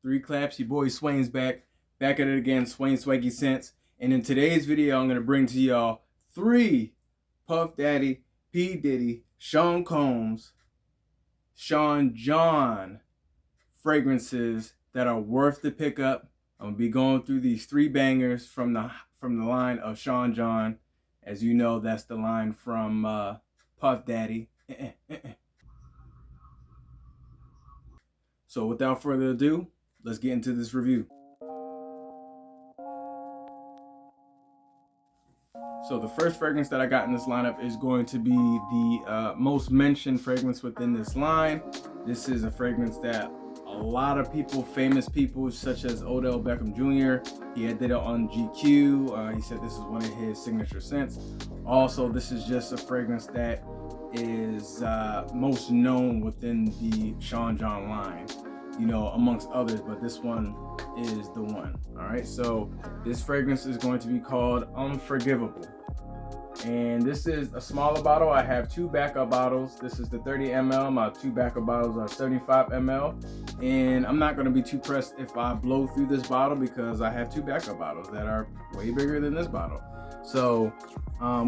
Three claps, your boy Swain's back at it again, Swain Swaggy Sense. And in today's video, I'm going to bring to y'all 3 Puff Daddy, P. Diddy, Sean Combs, Sean John fragrances that are worth the pickup. I'm going to be going through these 3 bangers from the line of Sean John. As you know, that's the line from Puff Daddy. So without further ado, let's get into this review. So the first fragrance that I got in this lineup is going to be the most mentioned fragrance within this line. This is a fragrance that a lot of people, famous people such as Odell Beckham Jr., he had did it on GQ. He said this is one of his signature scents. Also, this is just a fragrance that is most known within the Sean John line, you know, amongst others, but this one is the one. All right, so this fragrance is going to be called Unforgivable, and this is a smaller bottle. I have 2 backup bottles. This is the 30 ml. My 2 backup bottles are 75 ml, and I'm not going to be too pressed if I blow through this bottle because I have 2 backup bottles that are way bigger than this bottle. So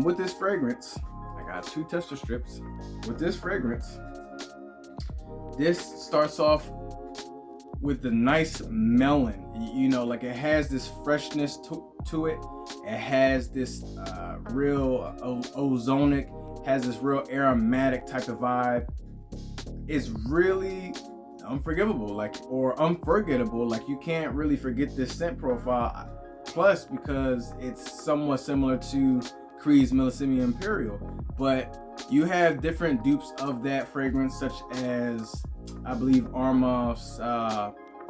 with this fragrance, I got 2 tester strips. With this fragrance, this starts off with the nice melon, you know, like it has this freshness to it. It has this real ozonic, has this real aromatic type of vibe. It's really unforgivable, like, or unforgettable. Like, you can't really forget this scent profile. Plus, because it's somewhat similar to Creed's Millesimi Imperial, but you have different dupes of that fragrance, such as I believe Armoff's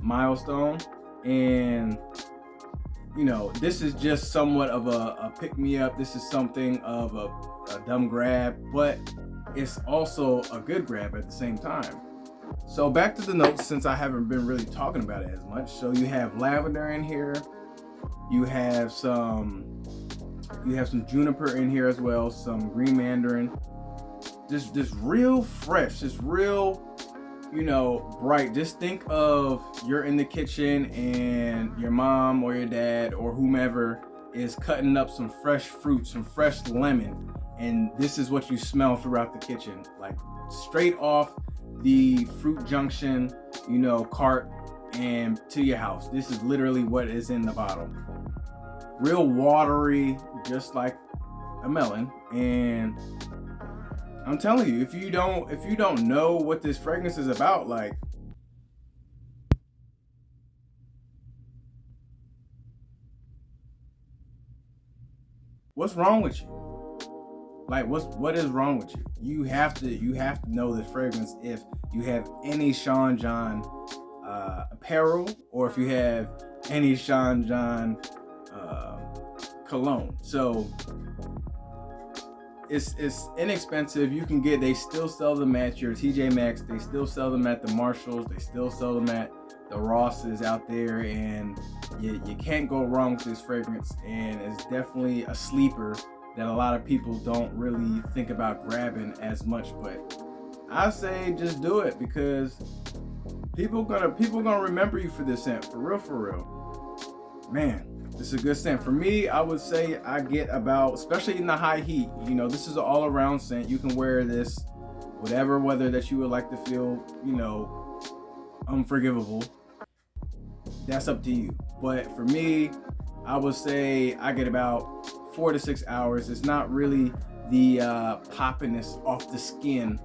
Milestone, and you know, this is just somewhat of a pick-me-up. This is something of a dumb grab, but it's also a good grab at the same time. So back to the notes, since I haven't been really talking about it as much. So you have lavender in here, you have some juniper in here as well, some green mandarin. This real fresh, this real, you know, bright. Just think of you're in the kitchen and your mom or your dad or whomever is cutting up some fresh fruit, some fresh lemon, and this is what you smell throughout the kitchen, like straight off the fruit junction, you know, cart and to your house. This is literally what is in the bottle. Real watery, just like a melon. And I'm telling you, if you don't know what this fragrance is about, like, what's wrong with you? Like, what is wrong with you? You have to know this fragrance if you have any Sean John apparel, or if you have any Sean John cologne. So it's inexpensive. You can get, they still sell them at your TJ Maxx, they still sell them at the Marshalls, they still sell them at the Rosses out there, and you can't go wrong with this fragrance. And it's definitely a sleeper that a lot of people don't really think about grabbing as much, but I say just do it, because people gonna remember you for this scent, for real. Man, this is a good scent. For me, I would say I get about, especially in the high heat, you know, this is an all-around scent. You can wear this whatever weather that you would like to feel, you know, unforgivable. That's up to you. But for me, I would say I get about 4 to 6 hours. It's not really the poppiness off the skin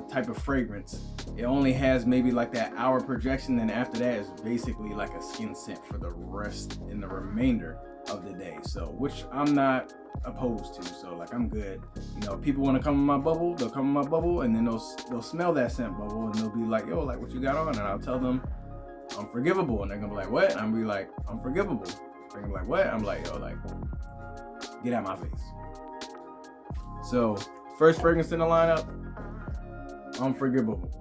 type of fragrance. It only has maybe like that hour projection, and after that is basically like a skin scent for the rest in the remainder of the day. So, which I'm not opposed to. So, like, I'm good. You know, people want to come in my bubble, they'll come in my bubble, and then they'll smell that scent bubble, and they'll be like, yo, like, what you got on? And I'll tell them Unforgivable, and they're gonna be like, what? And I'm gonna be like, Unforgivable. They're gonna be like, what? I'm like, yo, like, get out of my face. So, first fragrance in the lineup, Unforgivable.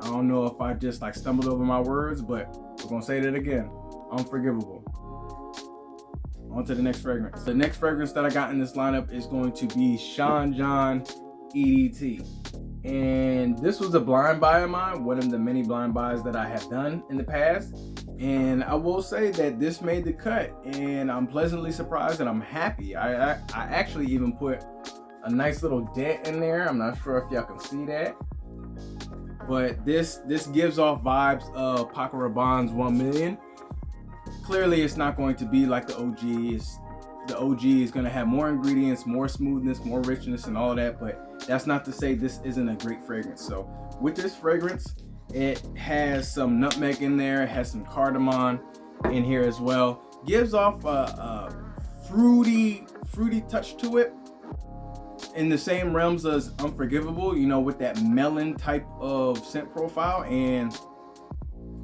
I don't know if I just like stumbled over my words, but we're gonna say that again. Unforgivable. On to the next fragrance. The next fragrance that I got in this lineup is going to be Sean John EDT. And this was a blind buy of mine, one of the many blind buys that I have done in the past. And I will say that this made the cut, and I'm pleasantly surprised and I'm happy. I actually even put a nice little dent in there. I'm not sure if y'all can see that, but this gives off vibes of Paco Rabanne's 1 million. Clearly it's not going to be like the OG. The OG is going to have more ingredients, more smoothness, more richness, and all of that, but that's not to say this isn't a great fragrance. So with this fragrance, it has some nutmeg in there, it has some cardamom in here as well. Gives off a fruity touch to it, in the same realms as Unforgivable, you know, with that melon type of scent profile, and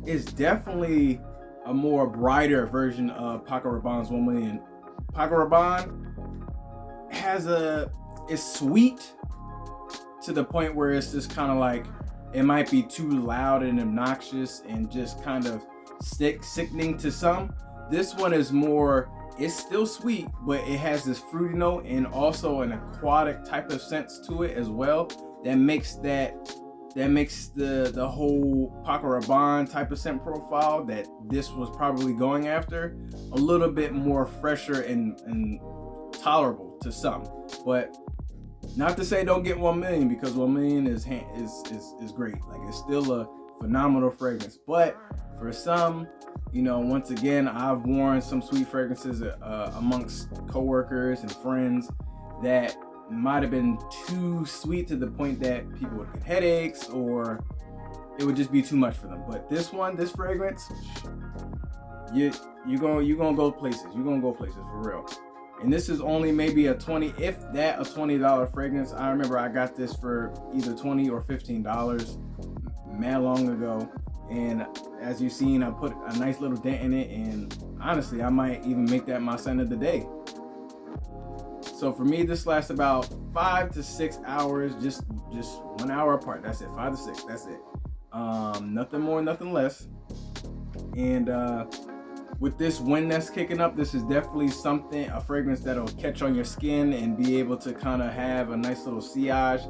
it's definitely a more brighter version of Paco Rabanne's 1 million. Paco Rabanne is sweet to the point where it's just kind of like, it might be too loud and obnoxious and just kind of sickening to some. This one is more, it's still sweet, but it has this fruity note and also an aquatic type of sense to it as well. That makes the whole Paco Rabanne type of scent profile that this was probably going after a little bit more fresher and tolerable to some. But not to say don't get 1 million, because 1 million is great. Like, it's still a phenomenal fragrance. But for some, you know, once again, I've worn some sweet fragrances amongst coworkers and friends that might have been too sweet to the point that people would get headaches, or it would just be too much for them. But this fragrance, you're gonna go places. You're gonna go places for real. And this is only maybe a $20 fragrance. I remember I got this for either $20 or $15 mad long ago. And as you've seen, I put a nice little dent in it, and honestly, I might even make that my scent of the day. So for me, this lasts about 5 to 6 hours, just 1 hour apart. That's it, 5 to 6. That's it. Nothing more, nothing less. And with this wind that's kicking up, this is definitely a fragrance that'll catch on your skin and be able to kind of have a nice little sillage.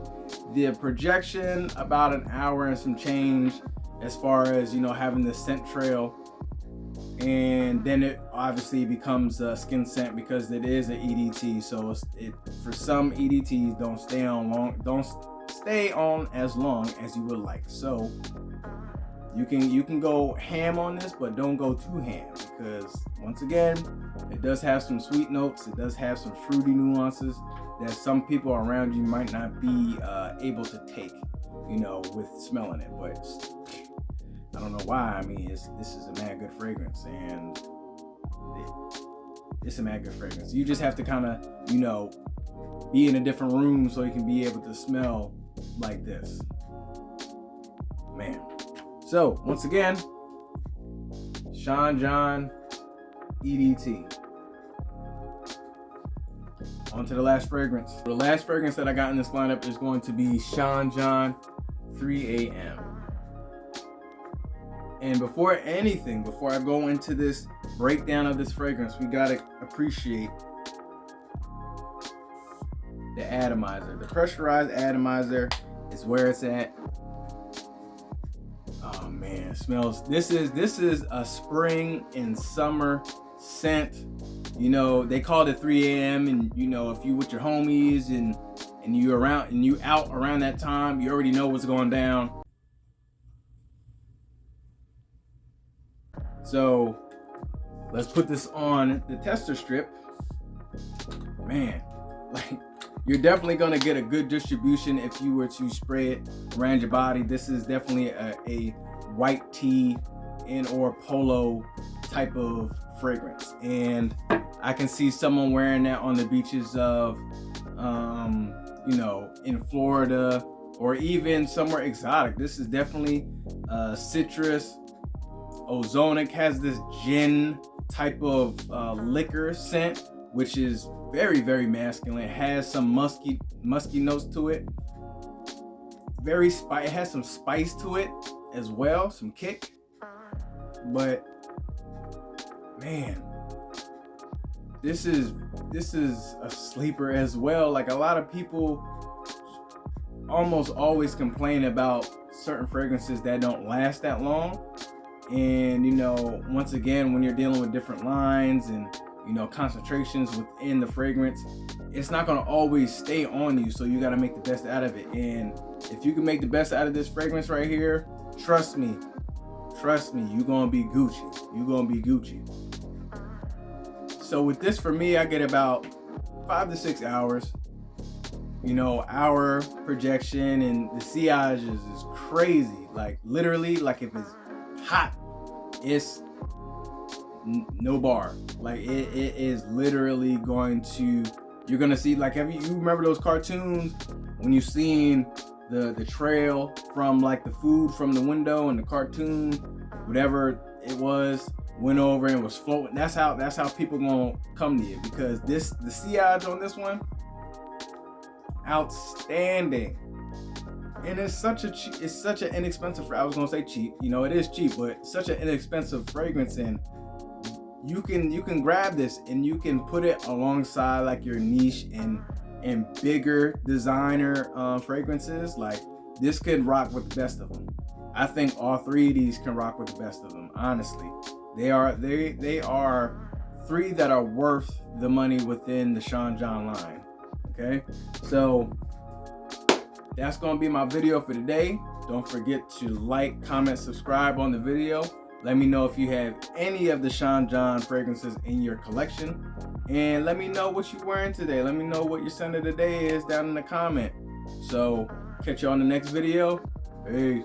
The projection, about an hour and some change, as far as, you know, having the scent trail. And then it obviously becomes a skin scent because it is an EDT. So for some EDTs, don't stay on as long as you would like. So you can go ham on this, but don't go too ham, because once again, it does have some sweet notes. It does have some fruity nuances that some people around you might not be able to take, you know, with smelling it. But I don't know why. I mean, this is a mad good fragrance, and it's a mad good fragrance. You just have to kind of, you know, be in a different room so you can be able to smell like this, man. So once again, Sean John EDT. On to the last fragrance. The last fragrance that I got in this lineup is going to be Sean John 3 a.m. And before I go into this breakdown of this fragrance, we gotta appreciate the atomizer. The pressurized atomizer is where it's at. Oh man, it smells. This is a spring and summer scent. You know, they called it 3 a.m. and, you know, if you with your homies and you out around that time, you already know what's going down. So let's put this on the tester strip. Man, like, you're definitely gonna get a good distribution if you were to spray it around your body. This is definitely a white tee and or polo type of fragrance, and I can see someone wearing that on the beaches of, you know, in Florida or even somewhere exotic. This is definitely citrus. Ozonic has this gin type of liquor scent, which is very, very masculine. It has some musky notes to it. It has some spice to it as well, some kick. But man, this is a sleeper as well. Like, a lot of people almost always complain about certain fragrances that don't last that long. And you know, once again, when you're dealing with different lines and you know concentrations within the fragrance, it's not going to always stay on you, so you got to make the best out of it. And if you can make the best out of this fragrance right here, trust me, you're going to be Gucci. So with this, for me, I get about 5 to 6 hours. You know, our projection and the sillage is crazy. Like literally, like if it's hot, it's no bar. Like it is literally going to, you're gonna see, like, have you remember those cartoons when you seen the trail from like the food from the window and the cartoon, whatever it was, went over and was floating. That's how people gonna come to you, because the sillage on this one, outstanding. And it's such an inexpensive, I was gonna say cheap, you know, it is cheap, but such an inexpensive fragrance. And you can grab this and you can put it alongside like your niche and bigger designer fragrances. Like this could rock with the best of them. I think all three of these can rock with the best of them. Honestly, they are three that are worth the money within the Sean John line. Okay, so that's gonna be my video for today. Don't forget to like, comment, subscribe on the video. Let me know if you have any of the Sean John fragrances in your collection, and let me know what you're wearing today. Let me know what your scent of the day is down in the comment. So catch you on the next video. Peace.